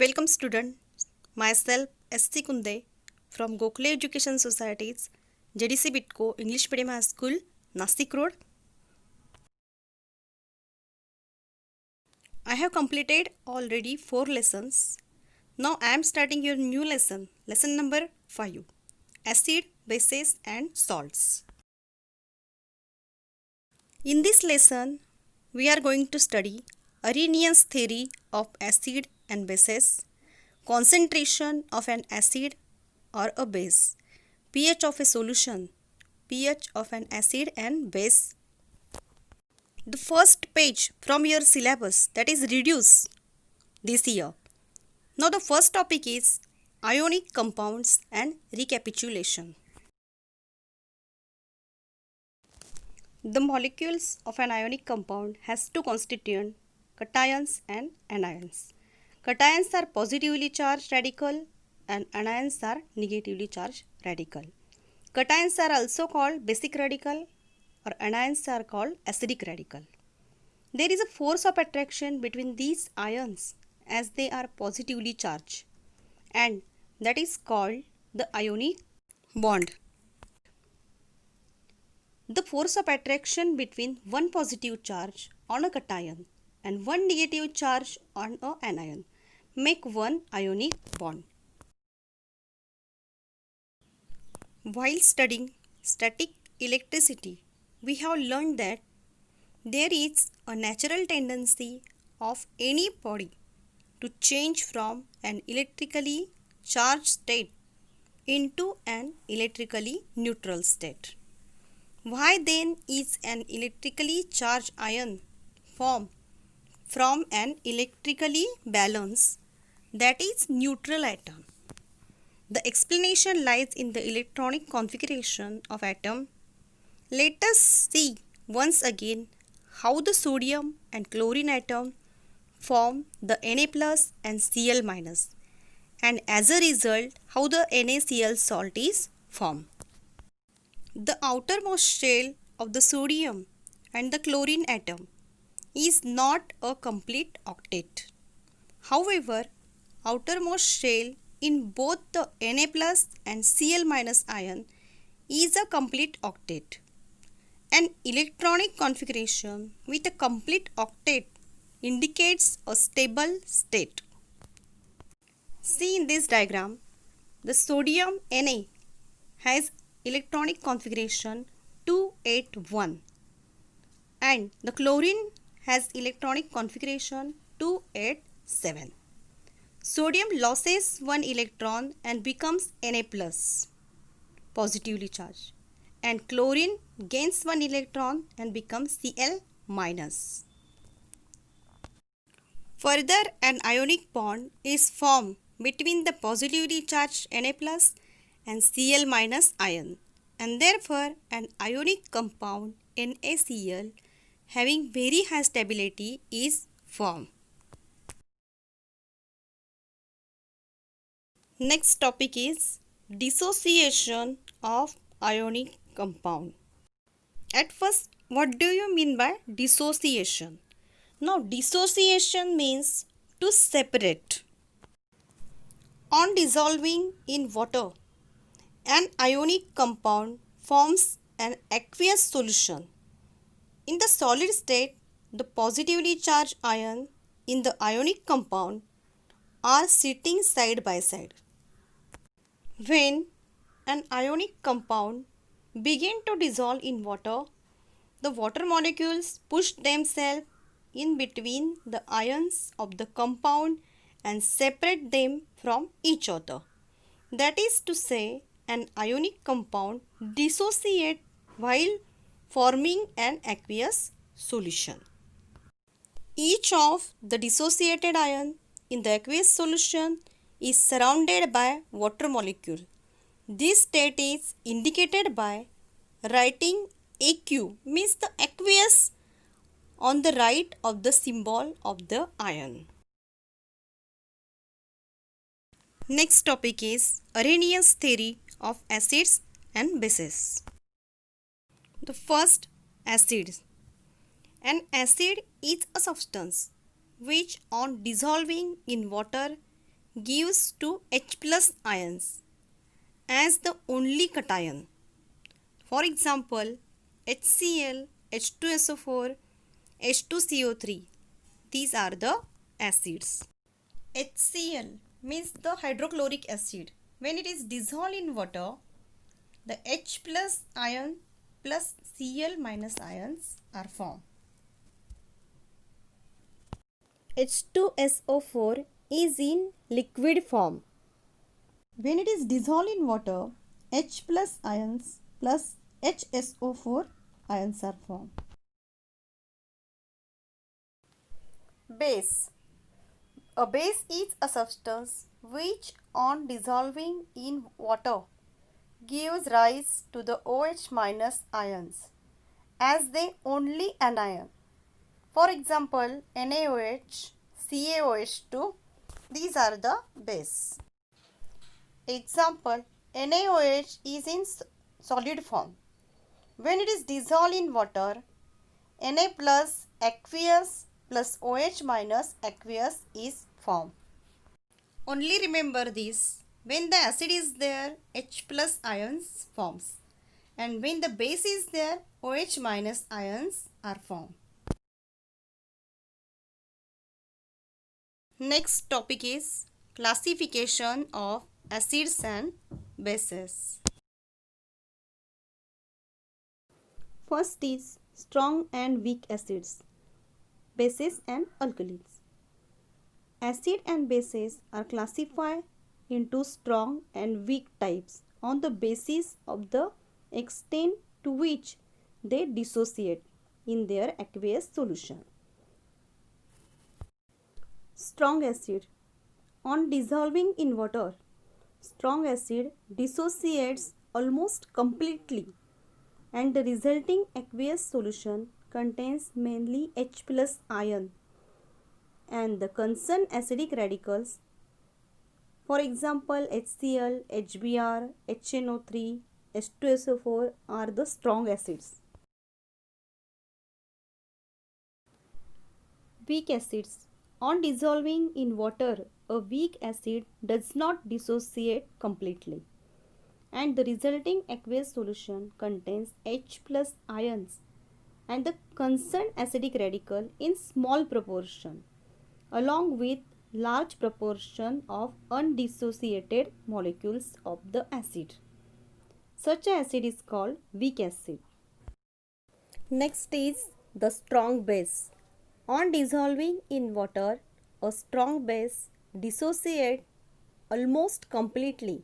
Welcome student, myself S.C. Kunde from Gokhale Education Society's JDC Bitco English Medium High School, Nasik Road. I have completed already 4 lessons. Now I am starting your new lesson number 5, acid, bases and salts. In this lesson, we are going to study Arrhenius theory of acid and bases, concentration of an acid or a base, pH of a solution, pH of an acid and base. The first page from your syllabus, that is reduce this year. Now the first topic is ionic compounds and recapitulation. The molecules of an ionic compound has two constituents, cations and anions. Cations are positively charged radical and anions are negatively charged radical. Cations are also called basic radical or anions are called acidic radical. There is a force of attraction between these ions as they are positively charged, and that is called the ionic bond. The force of attraction between one positive charge on a cation and one negative charge on an anion make one ionic bond. While studying static electricity, we have learned that there is a natural tendency of any body to change from an electrically charged state into an electrically neutral state. Why then is an electrically charged ion formed from an electrically balanced, that is neutral atom? The explanation lies in the electronic configuration of atom. Let us see once again how the sodium and chlorine atom form the Na plus and Cl minus, and as a result how the NaCl salt is formed. The outermost shell of the sodium and the chlorine atom is not a complete octet. However, outermost shell in both the Na plus and Cl minus ion is a complete octet. An electronic configuration with a complete octet indicates a stable state. See in this diagram, the sodium Na has electronic configuration 281 and the chlorine has electronic configuration 287. Sodium loses one electron and becomes Na plus, positively charged, and chlorine gains one electron and becomes Cl minus. Further, an ionic bond is formed between the positively charged Na plus and Cl minus ion, and therefore an ionic compound NaCl having very high stability is formed. Next topic is dissociation of ionic compound. At first, what do you mean by dissociation? Now, dissociation means to separate. On dissolving in water, an ionic compound forms an aqueous solution. In the solid state, the positively charged ion in the ionic compound are sitting side by side. When an ionic compound begins to dissolve in water, the water molecules push themselves in between the ions of the compound and separate them from each other. That is to say, an ionic compound dissociates while forming an aqueous solution. Each of the dissociated ion in the aqueous solution is surrounded by water molecule. This state is indicated by writing Aq, means the aqueous, on the right of the symbol of the ion. Next topic is Arrhenius theory of acids and bases. The first, acids. An acid is a substance which on dissolving in water gives to H plus ions as the only cation. For example, HCl, H2SO4, H2CO3. These are the acids. HCl means the hydrochloric acid. When it is dissolved in water, the H plus ion plus Cl minus ions are formed. H2SO4 is in liquid form. When it is dissolved in water, H plus ions plus HSO4 ions are formed. Base. A base is a substance which on dissolving in water gives rise to the OH minus ions as the only anion. For example, NaOH, CaOH2, these are the base. Example, NaOH is in solid form. When it is dissolved in water, Na plus aqueous plus OH minus aqueous is formed. Only remember this, when the acid is there, H plus ions forms, and when the base is there, OH minus ions are formed. Next topic is classification of acids and bases. First is strong and weak acids, bases and alkalis. Acid and bases are classified into strong and weak types on the basis of the extent to which they dissociate in their aqueous solution. Strong acid. On dissolving in water, strong acid dissociates almost completely and the resulting aqueous solution contains mainly H plus ion and the concerned acidic radicals, for example HCl, HBr, HNO3, H2SO4 are the strong acids. Weak acids. On dissolving in water, a weak acid does not dissociate completely and the resulting aqueous solution contains H plus ions and the concerned acidic radical in small proportion along with large proportion of undissociated molecules of the acid. Such an acid is called weak acid. Next is the strong base. On dissolving in water, a strong base dissociates almost completely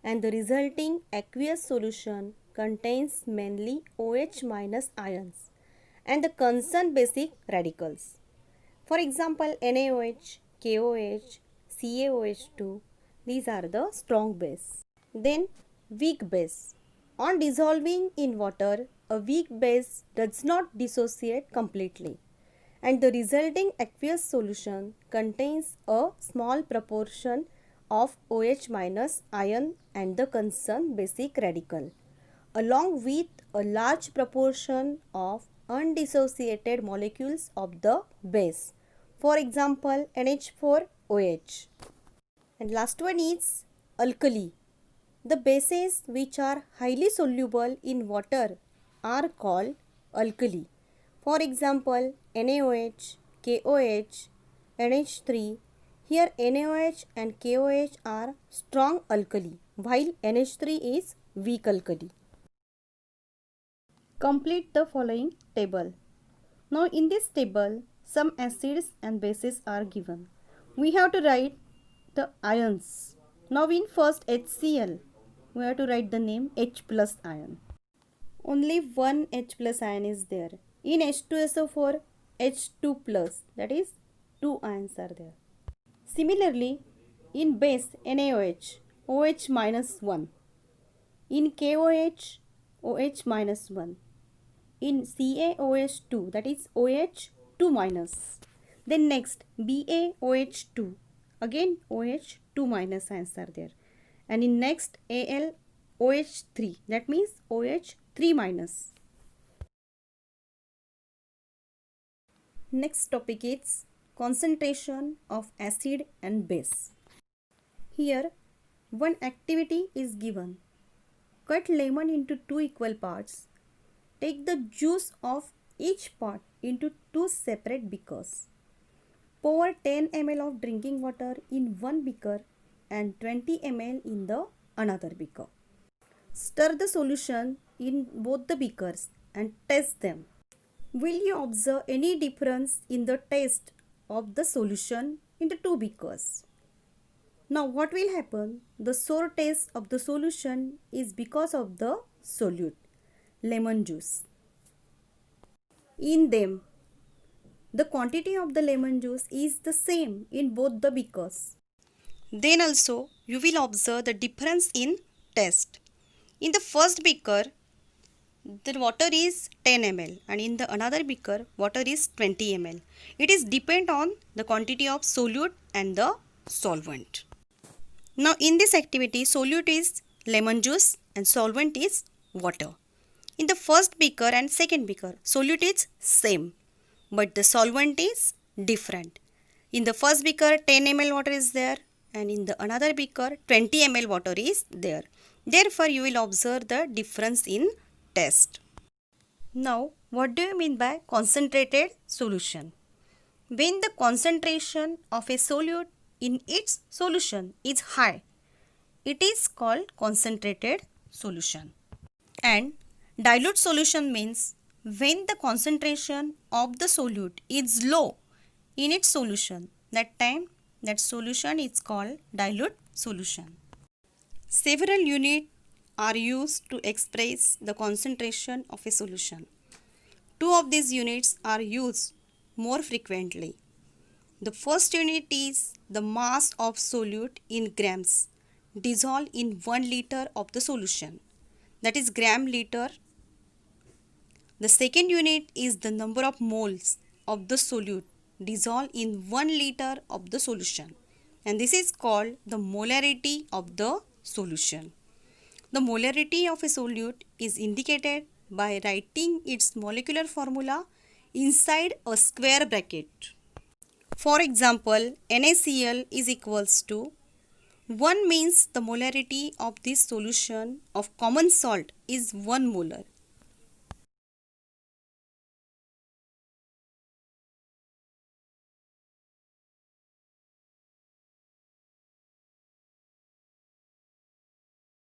and the resulting aqueous solution contains mainly OH minus ions and the concerned basic radicals. For example, NaOH, KOH, CaOH2, these are the strong base. Then weak base. On dissolving in water, a weak base does not dissociate completely and the resulting aqueous solution contains a small proportion of OH minus ion and the concerned basic radical along with a large proportion of undissociated molecules of the base. For example, NH4OH. And last one is alkali. The bases which are highly soluble in water are called alkali. For example, NaOH, KOH, NH3. Here NaOH and KOH are strong alkali while NH3 is weak alkali. Complete the following table. Now in this table, some acids and bases are given. We have to write the ions. Now in first HCl, we have to write the name H plus ion. Only one H plus ion is there. In H2SO4, H2 plus, that is 2 ions are there. Similarly, in base NaOH, OH minus 1. In KOH, OH minus 1. In CaOH2, that is OH 2 minus. Then next BaOH2, again OH 2 minus ions are there. And in next AlOH3, that means OH 3 minus. Next topic is concentration of acid and base. Here, one activity is given. Cut lemon into 2 equal parts. Take the juice of each part into 2 separate beakers. Pour 10 ml of drinking water in one beaker and 20 ml in the another beaker. Stir the solution in both the beakers and test them. Will you observe any difference in the taste of the solution in the two beakers? Now what will happen? The sour taste of the solution is because of the solute, lemon juice. In them, the quantity of the lemon juice is the same in both the beakers. Then also you will observe the difference in taste. In the first beaker, the water is 10 ml and in the another beaker, water is 20 ml. It is depend on the quantity of solute and the solvent. Now in this activity, solute is lemon juice and solvent is water. In the first beaker and second beaker, solute is same, but the solvent is different. In the first beaker, 10 ml water is there and in the another beaker, 20 ml water is there. Therefore, you will observe the difference in taste. Now, what do you mean by concentrated solution? When the concentration of a solute in its solution is high, it is called concentrated solution. And dilute solution means when the concentration of the solute is low in its solution, that time that solution is called dilute solution. Several units are used to express the concentration of a solution. Two of these units are used more frequently. The first unit is the mass of solute in grams dissolved in 1 liter of the solution, that is gram liter. The second unit is the number of moles of the solute dissolved in 1 liter of the solution, and this is called the molarity of the solution. The molarity of a solute is indicated by writing its molecular formula inside a square bracket. For example, NaCl is equals to 1 means the molarity of this solution of common salt is 1 molar.